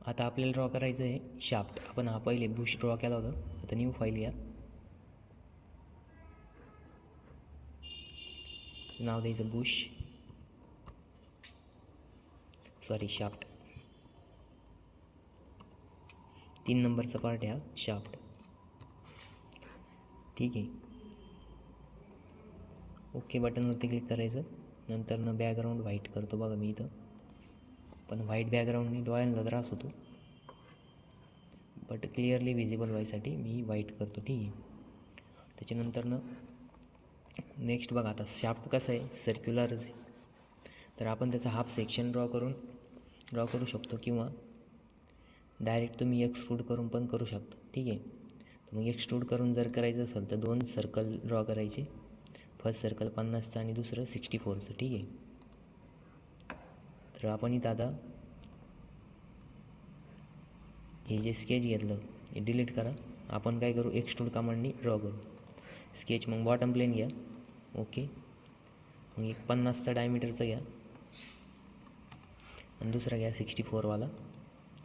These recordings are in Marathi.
आता आपल्याला ड्रॉ करायचं आहे शाफ्ट. आपण हा पहिले बुश ड्रॉ केला होता. आता न्यू फाईल घ्या, नाव द्यायचं बुश, सॉरी शाफ्ट. 3 नंबरचा पार्ट आहे हा शाफ्ट. ठीक आहे. ओके बटनवरती क्लिक करायचं. नंतर बॅकग्राऊंड व्हाईट करतो बघा मी इथं, पण व्हाईट बॅकग्राऊंडनी डोळ्यांना त्रास होतो, बट क्लिअरली विजिबल व्हायसाठी मी व्हाईट करतो. ठीक आहे. त्याच्यानंतर नेक्स्ट बघा, आता शाफ्ट कसं आहे सर्क्युलरच, तर आपण त्याचा हाफ सेक्शन ड्रॉ करू शकतो, किंवा डायरेक्ट तुम्ही एक्सट्रूड करून पण करू शकता. ठीक आहे. तर मग एक्सट्रूड करून जर करायचं असेल तर 2 सर्कल ड्रॉ करायचे. फर्स्ट सर्कल 50चं आणि दुसरं 64चं. ठीक आहे. तर आपण इथं आता हे जे स्केच घेतलं हे डिलीट करा. आपण काय करू, एक्सट्रूड कमांडनी ड्रॉ करू स्केच. मग बॉटम प्लेन घ्या. ओके. मग एक 50चा डायमीटरचा घ्या आणि दुसरा घ्या 64वाला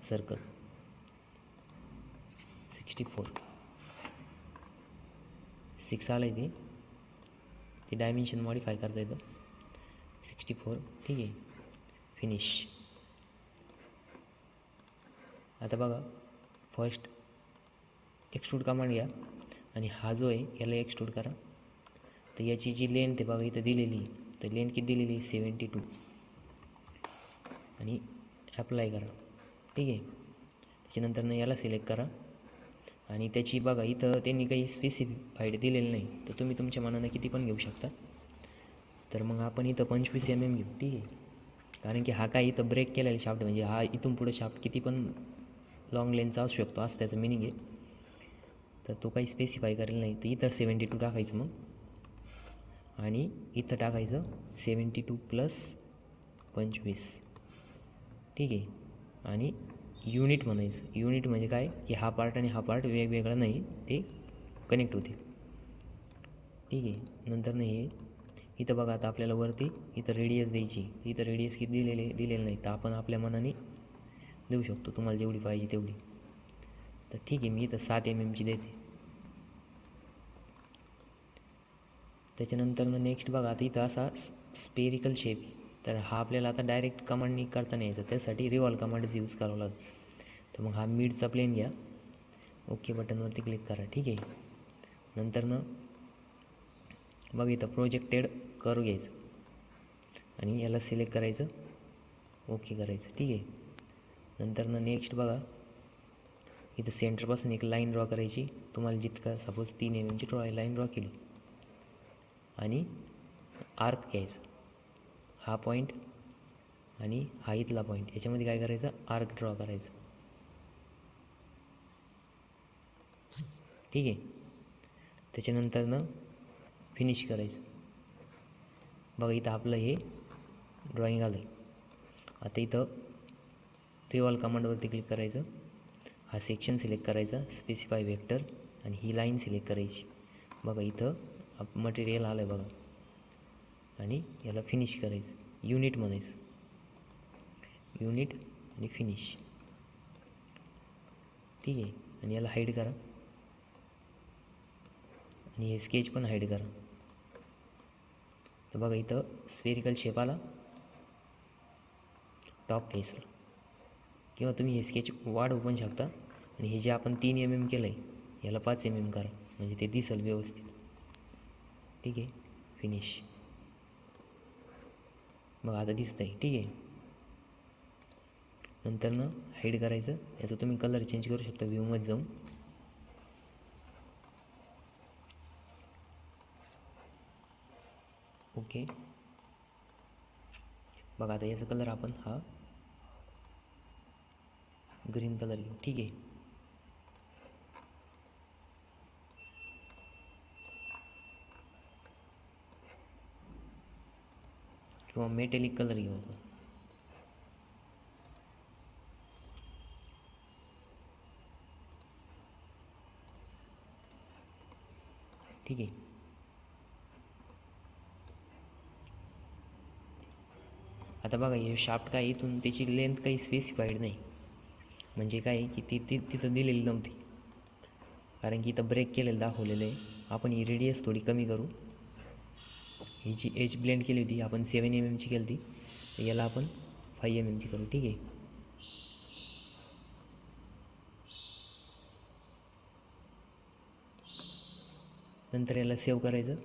सर्कल. 64 6 आलं आहे ते डायमेन्शन मॉडिफाय करता येतं. 64. ठीक आहे. फिनिश. आता बघा, फर्स्ट एक्सट्रूड कमांड घ्या आणि हा जो आहे याला एक्सट्रूड करा. तर याची जी लेंथ आहे बघा इथं दिलेली, तर लेंथ किती दिलेली आहे 72, आणि ॲप्लाय करा. ठीक आहे. त्याच्यानंतर याला सिलेक्ट करा आणि त्याची बघा इथं त्यांनी काही स्पेसिफाईड दिलेलं नाही, तर तुम्ही तुमच्या मनानं किती पण घेऊ शकता. तर मग आपण इथं 25 mm घेऊ. ठीक आहे. कारण की हा काय इथं ब्रेक केलेला शाफ्ट, म्हणजे हा इथून पुढं शाफ्ट किती पण लॉंग लेनचा असू शकतो, असं त्याचं मिनिंग आहे. तर तो काही स्पेसिफाय करेल नाही, तर इथं 72 टाकायचं मग, आणि इथं टाकायचं 72 + 25. ठीक आहे. आणि युनिट म्हणायचं. युनिट म्हणजे काय की हा पार्ट आणि हा पार्ट वेगवेगळा नाही, ते कनेक्ट होतील. ठीक आहे. नंतर हे इथं बघा, आता आपल्याला वरती इथं रेडियस द्यायची. इथं रेडियस किती दिलेलं नाही, तर आपण आपल्या मनाने देऊ शकतो, तुम्हाला जेवढी पाहिजे तेवढी. तर ठीक आहे, मी इथं 7 mm देते. त्याच्यानंतर नेक्स्ट बघा, आता इथं असा स्पेरिकल शेप, तर हा आपल्याला आता डायरेक्ट कमांडनी करता नाही यायचं, त्यासाठी रिवॉल्व कमांडच यूज करावं लागतं. तर मग हा मिडचा प्लेन घ्या. ओके बटनवरती क्लिक करा. ठीक आहे. नंतर बघा इथं प्रोजेक्टेड कर्व घ्यायचं आणि याला सिलेक्ट करायचं, ओके करायचं. ठीक आहे. नंतर नेक्स्ट बघा, इथं सेंटरपासून एक लाईन ड्रॉ करायची. तुम्हाला जितका सपोज 3 mm ची लाईन ड्रॉ केली, आणि आर्क घ्यायचं, हा पॉईंट आणि हा इथला पॉईंट, याच्यामध्ये काय करायचं, आर्क ड्रॉ करायचं. ठीक आहे. त्याच्यानंतर फिनिश करायचं. बघा इथं आपलं हे ड्रॉईंग आलं आहे. आता इथं रिवॉल्व कमांडवरती क्लिक करायचं, हा सेक्शन सिलेक्ट करायचा, स्पेसिफाय वेक्टर, आणि ही लाईन सिलेक्ट करायची. बघा इथं मटेरियल आलं आहे बघा, आणि याला फिनिश करायचं. युनिट म्हणायचं, युनिट आणि फिनिश. ठीक आहे. आणि याला हाईड करा, आणि हे स्केच पण हाईड करा. तर बघा इथं स्फेरिकल शेप आला टॉप फेसला, किंवा तुम्ही हे स्केच वाढवू पण शकता. आणि हे जे आपण 3 mm केलं आहे याला 5 mm करा, म्हणजे ते दिसेल व्यवस्थित. ठीक आहे. फिनिश. मग आता दिसतं आहे. ठीक आहे. नंतर हाईड करायचं. याचा तुम्ही कलर चेंज करू शकता व्ह्यूमध्ये जाऊन. ओके. बघा आता याचा कलर आपण हा ग्रीन कलर घेऊ. ठीक आहे. किंवा मेटॅलिक कलर घेऊ आपण. ठीक आहे. आता बघा हे शाफ्ट काय इथून त्याची लेंथ काही स्पेसिफाईड नाही, म्हणजे काय आहे की ती तिथं दिलेली नव्हती, कारण की इथं ब्रेक केलेलं दाखवलेलं आहे. आपण ही रेडियस थोडी कमी करू. ही जी एज ब्लेंड केली होती आपण 7 mm ची केली होती, तर याला आपण 5 mm ची करू. ठीक आहे. नंतर याला सेव्ह करायचं.